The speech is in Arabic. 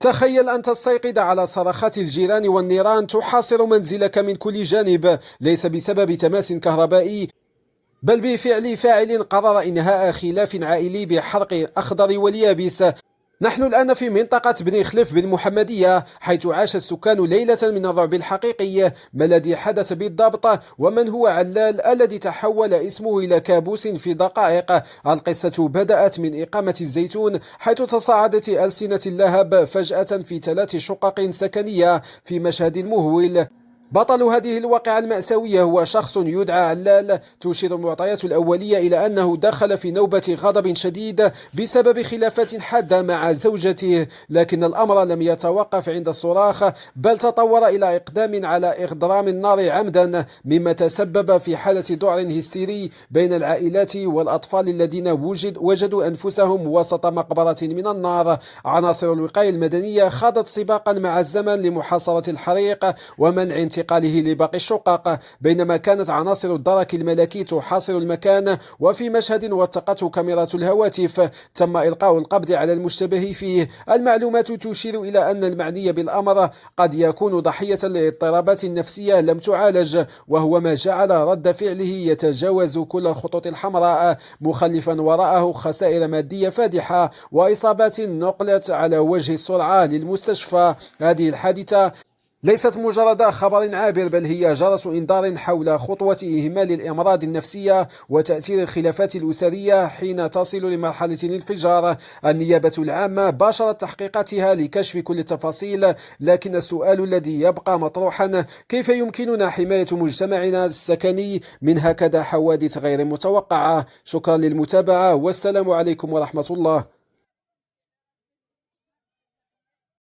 تخيل أن تستيقظ على صرخات الجيران والنيران تحاصر منزلك من كل جانب، ليس بسبب تماس كهربائي، بل بفعل فاعل قرر إنهاء خلاف عائلي بحرق الأخضر واليابس. نحن الآن في منطقة بني خليف بن محمدية، حيث عاش السكان ليلة من الرعب الحقيقي. ما الذي حدث بالضبط؟ ومن هو علال الذي تحول اسمه إلى كابوس في دقائق؟ القصة بدأت من إقامة الزيتون، حيث تصاعدت ألسنة اللهب فجأة في 3 شقق سكنية في مشهد مهول. بطل هذه الواقعة المأساوية هو شخص يدعى علال. تشير المعطيات الأولية إلى أنه دخل في نوبة غضب شديد بسبب خلافات حادة مع زوجته، لكن الأمر لم يتوقف عند الصراخ، بل تطور إلى إقدام على إضرام النار عمدا، مما تسبب في حالة ذعر هستيري بين العائلات والأطفال الذين وجدوا أنفسهم وسط مقبرة من النار. عناصر الوقاية المدنية خاضت سباقا مع الزمن لمحاصرة الحريق ومنع انتقاله لباقي الشقق، بينما كانت عناصر الدرك الملكي تحاصر المكان. وفي مشهد وثقته كاميرات الهواتف تم إلقاء القبض على المشتبه فيه. المعلومات تشير إلى أن المعني بالأمر قد يكون ضحية لاضطرابات نفسية لم تعالج، وهو ما جعل رد فعله يتجاوز كل الخطوط الحمراء، مخلفا وراءه خسائر مادية فادحة وإصابات نقلت على وجه السرعة للمستشفى. هذه الحادثة ليست مجرد خبر عابر، بل هي جرس إنذار حول خطوة إهمال الأمراض النفسية وتأثير الخلافات الأسرية حين تصل لمرحلة الانفجار. النيابة العامة باشرت تحقيقاتها لكشف كل التفاصيل، لكن السؤال الذي يبقى مطروحا: كيف يمكننا حماية مجتمعنا السكني من هكذا حوادث غير متوقعة؟ شكرا للمتابعة، والسلام عليكم ورحمة الله.